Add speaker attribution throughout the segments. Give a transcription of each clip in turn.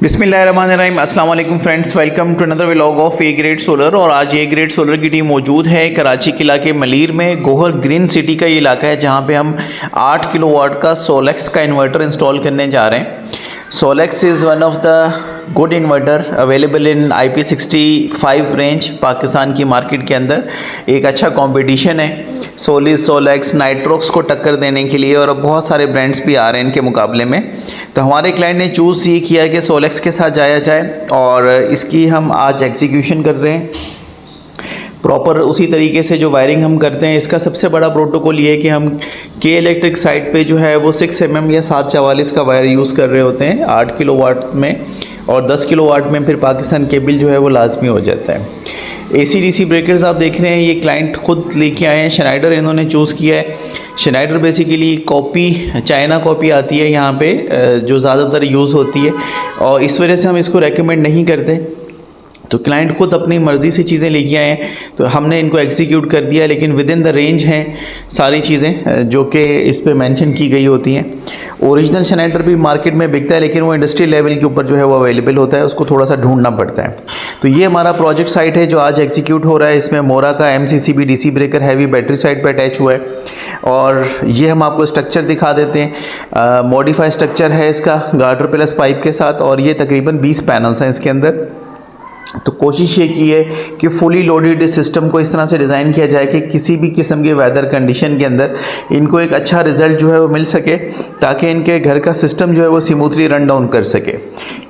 Speaker 1: बिस्मिल्लाहिर्रहमानिर्रहीम अस्सलाम वालेकुम friends, welcome to another vlog of A grade solar. और आज ए ग्रेड सोलर की टीम मौजूद है कराची के इलाके मलीर में। गोहर ग्रीन सिटी का ये इलाका है जहाँ पे हम 8 किलोवाट का सोलेक्स का इन्वर्टर इंस्टॉल करने जा रहे हैं। Solex is one of the good inverter available in IP65 range Pakistan की मार्केट के अंदर। एक अच्छा कंपटीशन है सोलिस, सोलेक्स, नाइट्रोक्स को टक्कर देने के लिए, और अब बहुत सारे ब्रांड्स भी आ रहे हैं इनके मुकाबले में। तो हमारे क्लाइंट ने चूज़ ये किया कि सोलेक्स के साथ जाया जाए, और इसकी हम आज एग्जीक्यूशन कर रहे हैं प्रॉपर उसी तरीके से जो वायरिंग हम करते हैं। इसका सबसे बड़ा प्रोटोकॉल ये है कि हम के इलेक्ट्रिक साइड पे जो है वो 6 mm या 744 का वायर यूज़ कर रहे होते हैं 8 किलोवाट में, और 10 किलोवाट में फिर पाकिस्तान केबल जो है वो लाजमी हो जाता है। AC/DC ब्रेकर्स आप देख रहे हैं, ये क्लाइंट खुद लेके आए हैं। शनाइडर इन्होंने चूज़ किया है। शनाइडर बेसिकली कॉपी, चाइना कॉपी आती है यहाँ पे जो ज़्यादातर यूज़ होती है, और इस वजह से हम इसको रेकमेंड नहीं करते। तो क्लाइंट खुद अपनी मर्ज़ी से चीज़ें लेके आए हैं, तो हमने इनको एग्जीक्यूट कर दिया, लेकिन विद इन द रेंज हैं सारी चीज़ें जो कि इस पे मेंशन की गई होती हैं। ओरिजिनल शनाइडर भी मार्केट में बिकता है, लेकिन वो इंडस्ट्रियल लेवल के ऊपर जो है वो अवेलेबल होता है, उसको थोड़ा सा ढूंढना पड़ता है। तो ये हमारा प्रोजेक्ट साइट है जो आज एग्जीक्यूट हो रहा है। इसमें मोरा का MCCB DC breaker heavy battery side पर अटैच हुआ है, और ये हम आपको स्ट्रक्चर दिखा देते हैं। मॉडिफाई स्ट्रक्चर है इसका गार्डर प्लस पाइप के साथ, और ये तकरीबन 20 पैनल्स हैं इसके अंदर। तो कोशिश ये की है कि फुली लोडेड सिस्टम को इस तरह से डिज़ाइन किया जाए कि किसी भी किस्म के वेदर कंडीशन के अंदर इनको एक अच्छा रिज़ल्ट जो है वो मिल सके, ताकि इनके घर का सिस्टम जो है वो स्मूथली रन डाउन कर सके।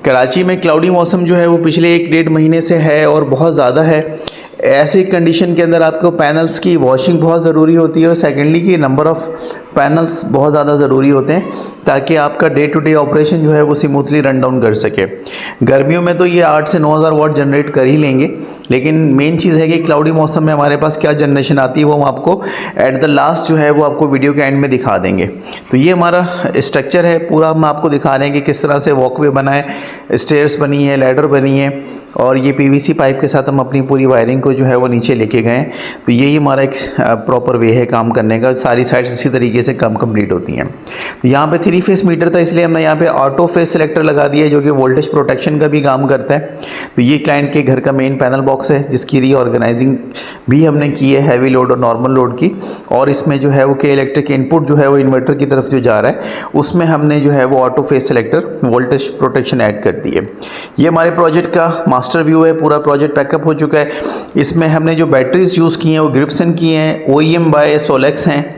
Speaker 1: कराची में क्लाउडी मौसम जो है वो पिछले 1-1.5 महीने से है, और बहुत ज़्यादा है। ऐसी कंडीशन के अंदर आपको पैनल्स की वॉशिंग बहुत ज़रूरी होती है, और सेकेंडली कि नंबर ऑफ़ पैनल्स बहुत ज़्यादा ज़रूरी होते हैं, ताकि आपका डे टू डे ऑपरेशन जो है वो स्मूथली रन डाउन कर सके। गर्मियों में तो ये 8 से 9,000 वाट जनरेट कर ही लेंगे, लेकिन मेन चीज़ है कि क्लाउडी मौसम में हमारे पास क्या जनरेशन आती है वो हम आपको एट द लास्ट जो है वो आपको वीडियो के एंड में दिखा देंगे। तो ये हमारा स्ट्रक्चर है पूरा, हम आपको दिखा रहे हैं कि किस तरह से वॉकवे बना है, स्टेयर्स बनी है, लैडर बनी है, और ये PVC पाइप के साथ हम अपनी पूरी वायरिंग को जो है वो नीचे लेके गए। तो यही हमारा एक प्रॉपर वे है काम करने का। सारी साइड्स इसी तरीके से काम कंप्लीट होती हैं। तो यहाँ पे 3 फेस मीटर था, इसलिए हमने यहाँ पे ऑटो फेस सेलेक्टर लगा दिया है, जो कि वोल्टेज प्रोटेक्शन का भी काम करता है। तो ये क्लाइंट के घर का मेन पैनल बॉक्स है, जिसकी रीऑर्गेनाइजिंग भी हमने की है हैवी लोड और नॉर्मल लोड की, और इसमें जो है वो के इलेक्ट्रिक इनपुट जो है वो इन्वर्टर की तरफ जो जा रहा है उसमें हमने जो है वो auto face selector voltage protection add कर दी है। ये हमारे प्रोजेक्ट का मास्टर व्यू है। पूरा प्रोजेक्ट पैकअप हो चुका है। इसमें हमने जो बैटरीज यूज़ की हैं वो ग्रिप्सन की हैं, OEM बाय सोलेक्स हैं।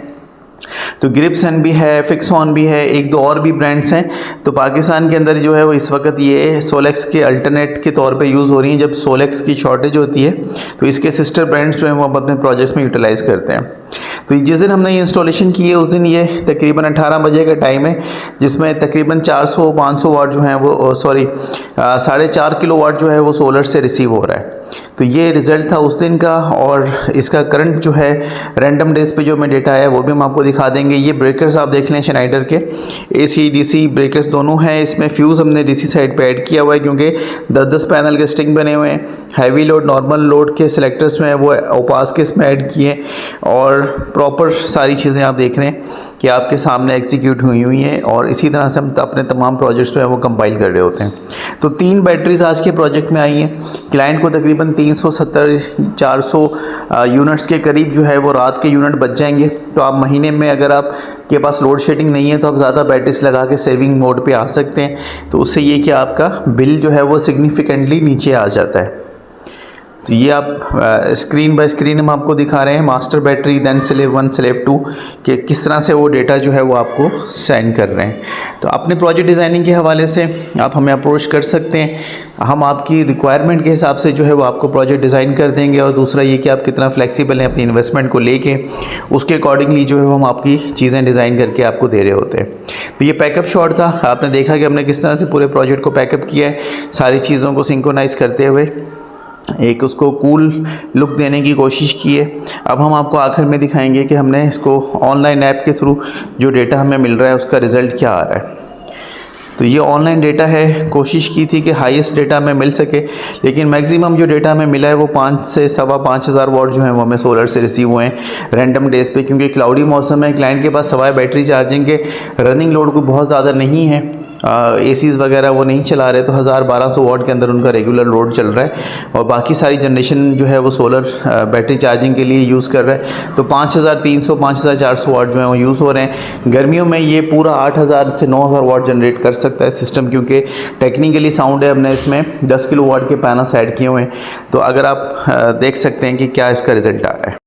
Speaker 1: तो ग्रिप्सन भी है, फिक्सॉन भी है, 1-2 और भी ब्रांड्स हैं। तो पाकिस्तान के अंदर जो है वो इस वक्त ये सोलेक्स के अल्टरनेट के तौर पे यूज़ हो रही हैं। जब सोलेक्स की शॉर्टेज होती है तो इसके सिस्टर ब्रांड्स जो हैं वो हम अपने प्रोजेक्ट्स में यूटिलाइज़ करते हैं। तो जिस दिन हमने ये इंस्टॉलेशन की है उस दिन ये तकरीबन 18 बजे का टाइम है, जिसमें तकरीबन 400-500 वाट जो हैं वो 4.5 किलोवाट जो है वो सोलर से रिसीव हो रहा है। तो ये रिज़ल्ट था उस दिन का, और इसका करंट जो है रैंडम डेज पे जो हमें डेटा आया वो भी हम आपको दिखा देंगे। ये ब्रेकर्स आप देख लें शनाइडर के AC/DC ब्रेकर्स दोनों हैं। इसमें फ्यूज़ हमने DC साइड पे ऐड किया हुआ है, क्योंकि 10-10 पैनल के स्ट्रिंग बने हुए हैं। हैवी लोड नॉर्मल लोड के सिलेक्टर्स जो हैं वो ओपास के इसमें ऐड किए, और प्रॉपर सारी चीज़ें आप देख रहे हैं कि आपके सामने एग्जीक्यूट हुई हैं, और इसी तरह से हम अपने तमाम प्रोजेक्ट्स जो है वो कंपाइल कर रहे होते हैं। तो 3 बैटरीज आज के प्रोजेक्ट में आई हैं। क्लाइंट को तकरीबन 370-400 यूनिट्स के करीब जो है वो रात के यूनिट बच जाएंगे। तो आप महीने में अगर आप के पास लोड शेडिंग नहीं है तो आप ज़्यादा बैटरीज लगा के सेविंग मोड पे आ सकते हैं। तो उससे ये कि आपका बिल जो है वो सिग्निफिकेंटली नीचे आ जाता है। तो ये आप स्क्रीन बाय स्क्रीन हम आपको दिखा रहे हैं master battery, then slave 1, slave 2 कि किस तरह से वो डेटा जो है वो आपको सेंड कर रहे हैं। तो अपने प्रोजेक्ट डिज़ाइनिंग के हवाले से आप हमें अप्रोच कर सकते हैं। हम आपकी रिक्वायरमेंट के हिसाब से जो है वो आपको प्रोजेक्ट डिज़ाइन कर देंगे, और दूसरा ये कि आप कितना फ्लेक्सिबल हैं अपनी इन्वेस्टमेंट को लेके, उसके अकॉर्डिंगली जो है वो हम आपकी चीज़ें डिज़ाइन करके आपको दे रहे होते हैं। तो ये पैकअप शॉट था। आपने देखा कि हमने किस तरह से पूरे प्रोजेक्ट को पैकअप किया है, सारी चीज़ों को सिंक्रोनाइज़ करते हुए एक उसको कूल लुक देने की कोशिश की है। अब हम आपको आखिर में दिखाएंगे कि हमने इसको ऑनलाइन ऐप के थ्रू जो डेटा हमें मिल रहा है उसका रिज़ल्ट क्या आ रहा है। तो ये ऑनलाइन डेटा है। कोशिश की थी कि हाईएस्ट डेटा हमें मिल सके, लेकिन मैक्सिमम जो डेटा हमें मिला है वो 5 से 5,500 वाट जो है वो हमें सोलर से रिसीव हुए हैं रैंडम डेज पे, क्योंकि क्लाउडी मौसम है। क्लाइंट के पास सवाए बैटरी चार्जिंग के रनिंग लोड को बहुत ज़्यादा नहीं है, एसीज़ वगैरह वो नहीं चला रहे, तो 1000-1200 वाट के अंदर उनका रेगुलर लोड चल रहा है और बाकी सारी जनरेशन जो है वो सोलर बैटरी चार्जिंग के लिए यूज़ कर रहा है। तो 5300 5400 वाट जो है वो यूज़ हो रहे हैं। गर्मियों में ये पूरा 8000 से 9000 वाट जनरेट कर सकता है सिस्टम, क्योंकि टेक्निकली साउंड है। हमने इसमें 10 किलो वाट के पैनल्स ऐड किए हुए हैं, तो अगर आप देख सकते हैं कि क्या इसका रिज़ल्ट आ रहा है।